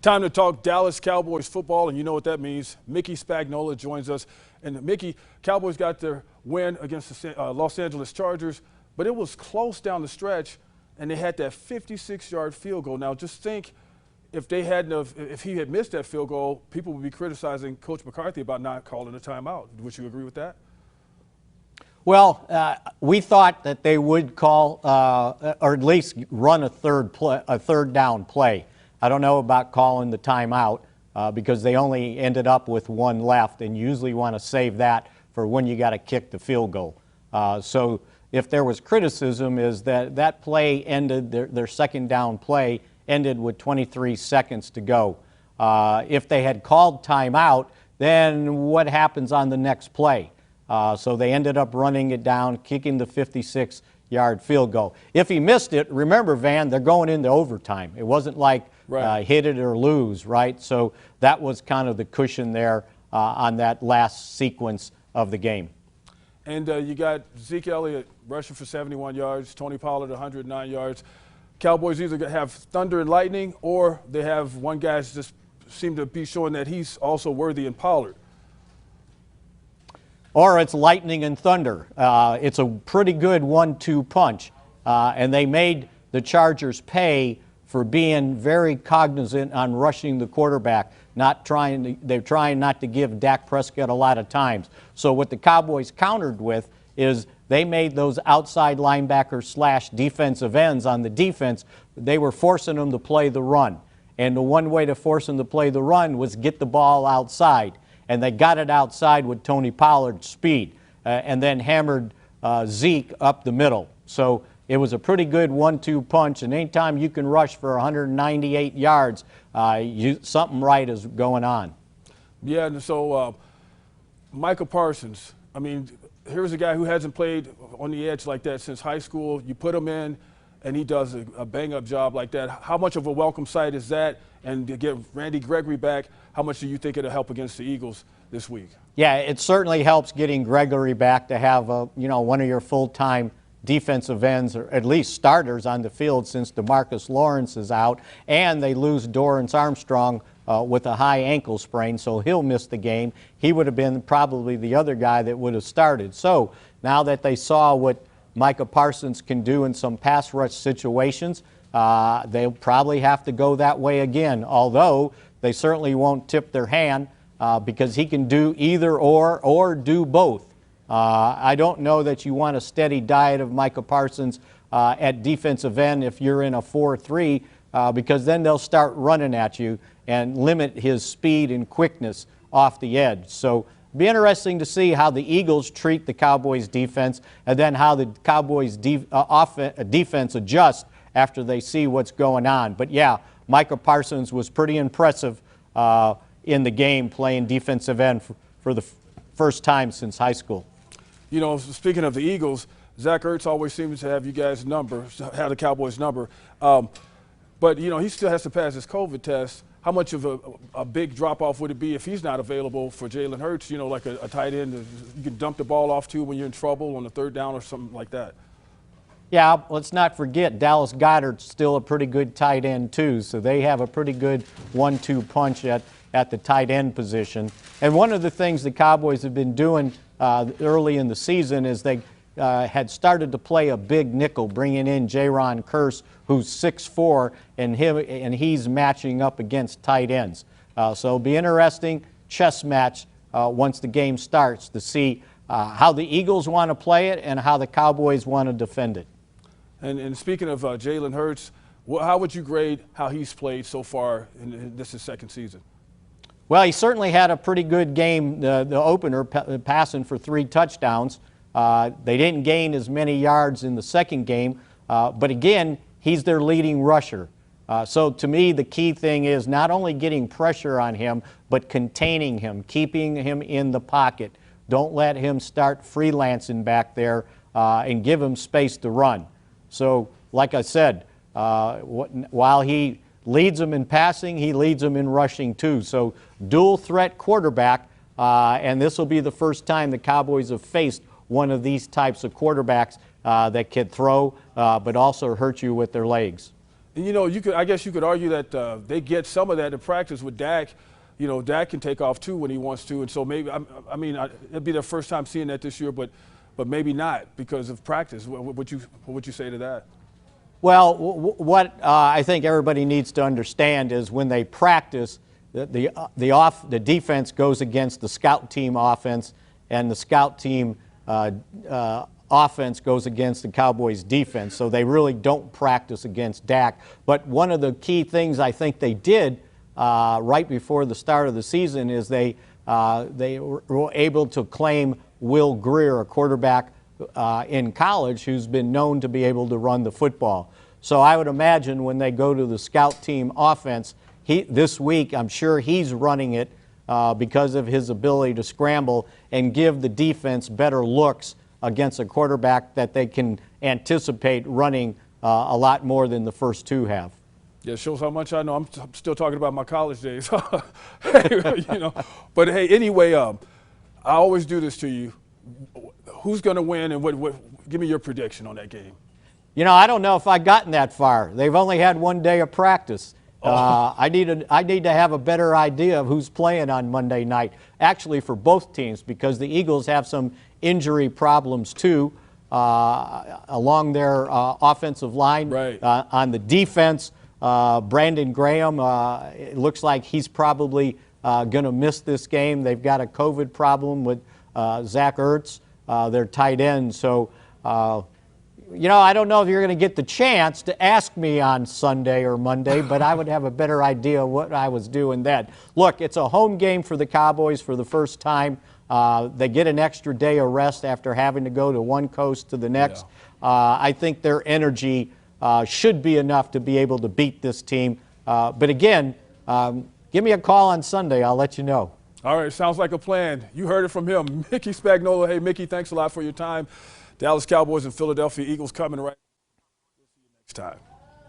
Time to talk Dallas Cowboys football, and you know what that means. Mickey Spagnola joins us. And Mickey, Cowboys got their win against the Los Angeles Chargers, but it was close down the stretch, and they had that 56-yard field goal. Now, just think, if he had missed that field goal, people would be criticizing Coach McCarthy about not calling a timeout. Would you agree with that? Well, we thought that they would call, or at least run a third down play. I don't know about calling the timeout because they only ended up with one left, and you usually want to save that for when you got to kick the field goal. So if there was criticism, is that play ended, their second down play ended with 23 seconds to go. If they had called timeout, then what happens on the next play? So they ended up running it down, kicking the 56-yard field goal. If he missed it, remember, Van, they're going into overtime. It wasn't like hit it or lose, right? So that was kind of the cushion there on that last sequence of the game. And you got Ezekiel Elliott rushing for 71 yards, Tony Pollard 109 yards. Cowboys either have thunder and lightning, or they have one guy just seem to be showing that he's also worthy in Pollard. Or it's lightning and thunder. It's a pretty good 1-2 punch. And they made the Chargers pay for being very cognizant on rushing the quarterback. They're trying not to give Dak Prescott a lot of times. So what the Cowboys countered with is they made those outside linebacker / defensive ends on the defense. They were forcing them to play the run. And the one way to force them to play the run was get the ball outside. And they got it outside with Tony Pollard's speed and then hammered Zeke up the middle. So it was a pretty good 1-2 punch, and anytime you can rush for 198 yards, something right is going on. Yeah, and so Micah Parsons, I mean, here's a guy who hasn't played on the edge like that since high school. You put him in, and he does a bang-up job like that. How much of a welcome sight is that? And to get Randy Gregory back, how much do you think it'll help against the Eagles this week? Yeah, it certainly helps getting Gregory back to have one of your full-time defensive ends, or at least starters on the field, since DeMarcus Lawrence is out, and they lose Dorrance Armstrong with a high ankle sprain, so he'll miss the game. He would have been probably the other guy that would have started. So now that they saw what Micah Parsons can do in some pass rush situations, they'll probably have to go that way again, although they certainly won't tip their hand because he can do either or do both. I don't know that you want a steady diet of Micah Parsons at defensive end if you're in a 4-3 because then they'll start running at you and limit his speed and quickness off the edge. So it'll be interesting to see how the Eagles treat the Cowboys defense and then how the Cowboys defense adjusts after they see what's going on. But yeah, Micah Parsons was pretty impressive in the game playing defensive end for the first time since high school. You know, speaking of the Eagles, Zach Ertz always seems to have you guys' number, have the Cowboys' number. But, you know, he still has to pass his COVID test. How much of a big drop-off would it be if he's not available for Jalen Hurts, you know, like a tight end you can dump the ball off to when you're in trouble on the third down or something like that? Yeah, let's not forget Dallas Goedert's still a pretty good tight end too, so they have a pretty good 1-2 punch at the tight end position. And one of the things the Cowboys have been doing early in the season is they had started to play a big nickel, bringing in Jaron Kearse, who's 6'4", and he's matching up against tight ends. So it'll be interesting chess match once the game starts to see how the Eagles want to play it and how the Cowboys want to defend it. And speaking of Jalen Hurts, how would you grade how he's played so far in this his second season? Well, he certainly had a pretty good game, the opener, passing for 3 touchdowns. They didn't gain as many yards in the second game, but again, he's their leading rusher. So to me, the key thing is not only getting pressure on him, but containing him, keeping him in the pocket. Don't let him start freelancing back there and give him space to run. So, like I said, while he leads them in passing, he leads them in rushing too. So, dual threat quarterback, and this will be the first time the Cowboys have faced one of these types of quarterbacks that can throw but also hurt you with their legs. And, you know, I guess you could argue that they get some of that in practice with Dak. You know, Dak can take off too when he wants to, and so maybe it'd be their first time seeing that this year, but maybe not because of practice. What would you say to that? Well, what I think everybody needs to understand is when they practice, the defense goes against the scout team offense, and the scout team offense goes against the Cowboys defense. So they really don't practice against Dak. But one of the key things I think they did right before the start of the season is they were able to claim Will Greer, a quarterback in college who's been known to be able to run the football. So I would imagine when they go to the scout team offense, this week I'm sure he's running it because of his ability to scramble and give the defense better looks against a quarterback that they can anticipate running a lot more than the first two have. Yeah, it shows how much I know. I'm still talking about my college days. You know, but hey, anyway, I always do this to you. Who's going to win, and what? Give me your prediction on that game. You know, I don't know if I've gotten that far. They've only had one day of practice. I need to have a better idea of who's playing on Monday night, actually for both teams, because the Eagles have some injury problems too along their offensive line. Right. On the defense, Brandon Graham, it looks like he's probably going to miss this game. They've got a COVID problem with Zach Ertz, their tight end. So, you know, I don't know if you're going to get the chance to ask me on Sunday or Monday, but I would have a better idea what I was doing then. Look, it's a home game for the Cowboys for the first time. They get an extra day of rest after having to go to one coast to the next. Yeah. I think their energy should be enough to be able to beat this team. But again, give me a call on Sunday. I'll let you know. All right, sounds like a plan. You heard it from him. Mickey Spagnola. Hey, Mickey, thanks a lot for your time. Dallas Cowboys and Philadelphia Eagles coming right. We'll see you next time.